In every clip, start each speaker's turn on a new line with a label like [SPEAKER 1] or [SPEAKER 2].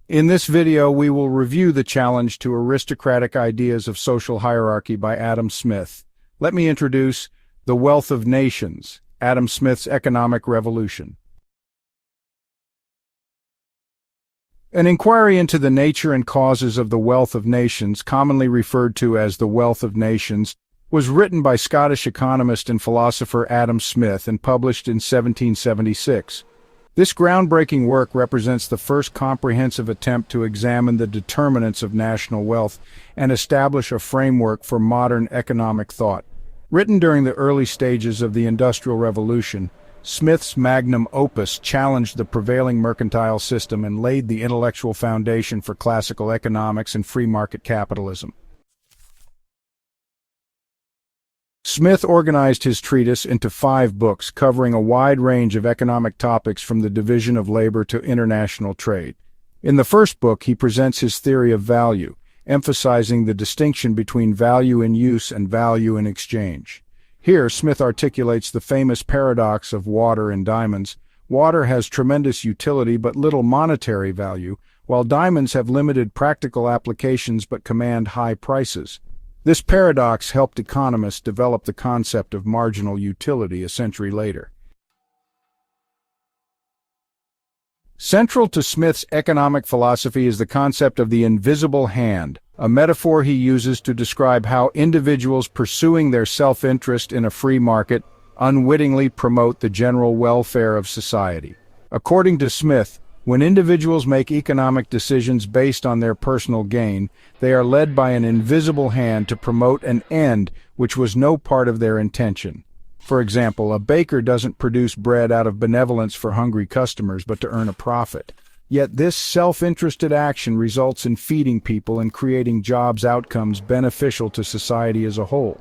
[SPEAKER 1] In this video, we will review The Challenge to Aristocratic Ideas of Social Hierarchy by Adam Smith. Let me introduce The Wealth of Nations, Adam Smith's Economic Revolution. An inquiry into the nature and causes of the wealth of nations, commonly referred to as The Wealth of Nations, was written by Scottish economist and philosopher Adam Smith and published in 1776. This groundbreaking work represents the first comprehensive attempt to examine the determinants of national wealth and establish a framework for modern economic thought. Written during the early stages of the Industrial Revolution, Smith's magnum opus challenged the prevailing mercantile system and laid the intellectual foundation for classical economics and free market capitalism. Smith organized his treatise into 5 books covering a wide range of economic topics from the division of labor to international trade. In the first book, he presents his theory of value, emphasizing the distinction between value in use and value in exchange. Here, Smith articulates the famous paradox of water and diamonds. Water has tremendous utility but little monetary value, while diamonds have limited practical applications but command high prices. This paradox helped economists develop the concept of marginal utility a century later. Central to Smith's economic philosophy is the concept of the invisible hand, a metaphor he uses to describe how individuals pursuing their self-interest in a free market unwittingly promote the general welfare of society. According to Smith, when individuals make economic decisions based on their personal gain, they are led by an invisible hand to promote an end which was no part of their intention. For example, a baker doesn't produce bread out of benevolence for hungry customers but to earn a profit. Yet this self-interested action results in feeding people and creating jobs outcomes beneficial to society as a whole.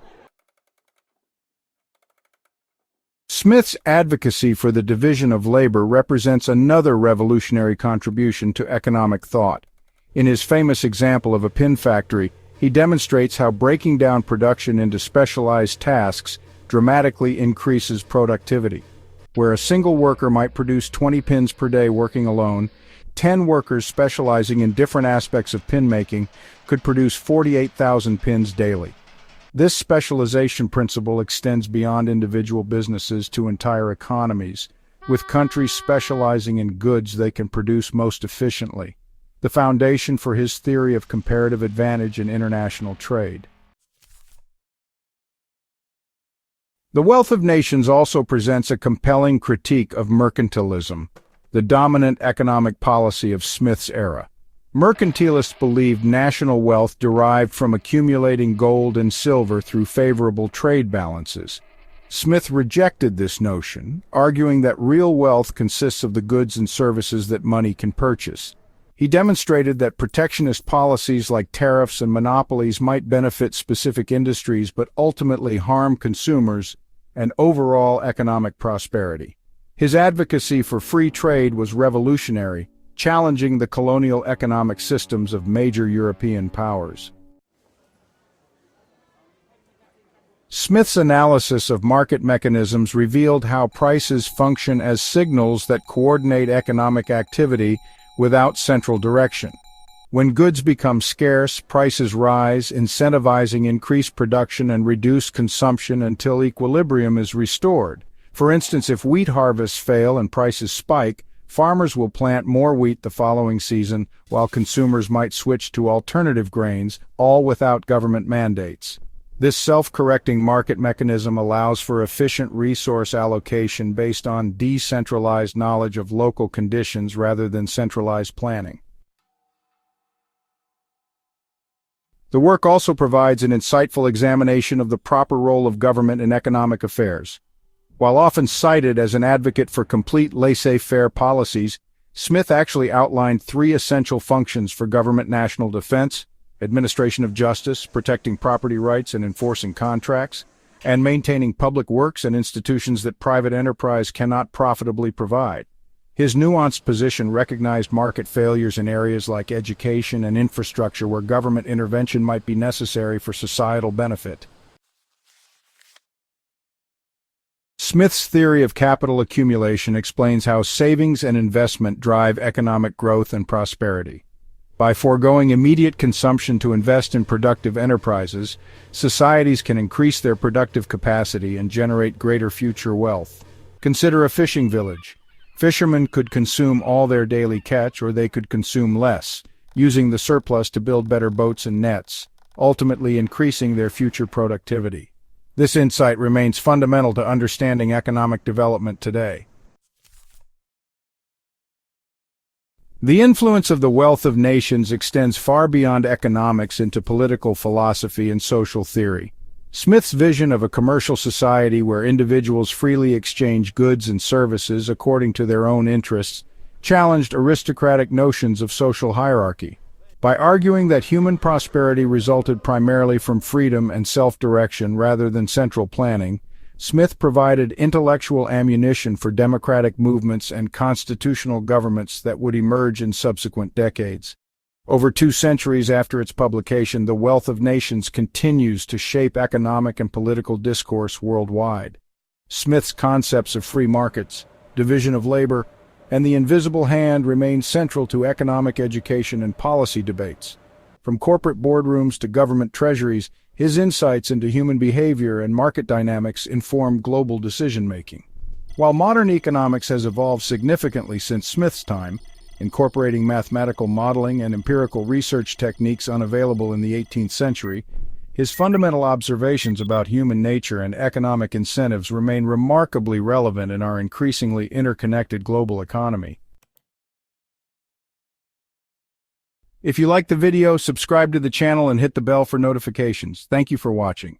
[SPEAKER 1] Smith's advocacy for the division of labor represents another revolutionary contribution to economic thought. In his famous example of a pin factory, he demonstrates how breaking down production into specialized tasks dramatically increases productivity. Where a single worker might produce 20 pins per day working alone, 10 workers specializing in different aspects of pin making could produce 48,000 pins daily. This specialization principle extends beyond individual businesses to entire economies, with countries specializing in goods they can produce most efficiently, the foundation for his theory of comparative advantage in international trade. The Wealth of Nations also presents a compelling critique of mercantilism, the dominant economic policy of Smith's era. Mercantilists believed national wealth derived from accumulating gold and silver through favorable trade balances. Smith rejected this notion, arguing that real wealth consists of the goods and services that money can purchase. He demonstrated that protectionist policies like tariffs and monopolies might benefit specific industries but ultimately harm consumers and overall economic prosperity. His advocacy for free trade was revolutionary, challenging the colonial economic systems of major European powers. Smith's analysis of market mechanisms revealed how prices function as signals that coordinate economic activity without central direction. When goods become scarce, prices rise, incentivizing increased production and reduced consumption until equilibrium is restored. For instance, if wheat harvests fail and prices spike, farmers will plant more wheat the following season, while consumers might switch to alternative grains, all without government mandates. This self-correcting market mechanism allows for efficient resource allocation based on decentralized knowledge of local conditions rather than centralized planning. The work also provides an insightful examination of the proper role of government in economic affairs. While often cited as an advocate for complete laissez-faire policies, Smith actually outlined 3 essential functions for government: national defense, administration of justice, protecting property rights and enforcing contracts, and maintaining public works and institutions that private enterprise cannot profitably provide. His nuanced position recognized market failures in areas like education and infrastructure where government intervention might be necessary for societal benefit. Smith's theory of capital accumulation explains how savings and investment drive economic growth and prosperity. By foregoing immediate consumption to invest in productive enterprises, societies can increase their productive capacity and generate greater future wealth. Consider a fishing village. Fishermen could consume all their daily catch, or they could consume less, using the surplus to build better boats and nets, ultimately increasing their future productivity. This insight remains fundamental to understanding economic development today. The influence of the wealth of nations extends far beyond economics into political philosophy and social theory. Smith's vision of a commercial society where individuals freely exchange goods and services according to their own interests challenged aristocratic notions of social hierarchy. By arguing that human prosperity resulted primarily from freedom and self-direction rather than central planning, Smith provided intellectual ammunition for democratic movements and constitutional governments that would emerge in subsequent decades. Over 2 centuries after its publication, The Wealth of Nations continues to shape economic and political discourse worldwide. Smith's concepts of free markets, division of labor, and the invisible hand remain central to economic education and policy debates. From corporate boardrooms to government treasuries, his insights into human behavior and market dynamics inform global decision-making. While modern economics has evolved significantly since Smith's time, incorporating mathematical modeling and empirical research techniques unavailable in the 18th century, his fundamental observations about human nature and economic incentives remain remarkably relevant in our increasingly interconnected global economy. If you liked the video, subscribe to the channel and hit the bell for notifications. Thank you for watching.